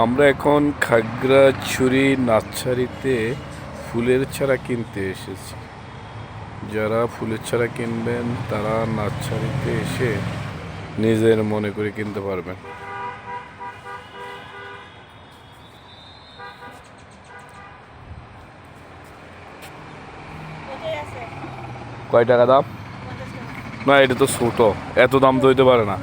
আমরা এখন খাগড়াছড়ি নার্সারিতে ফুলের চারা কিনতে এসেছি। যারা ফুলের চারা কিনবেন তারা নার্সারিতে এসে নিজের মনে করে কিনতে পারবেন। কয় টাকা দাম? না, এটা তো ছোট, এত দাম তো হইতে পারে না।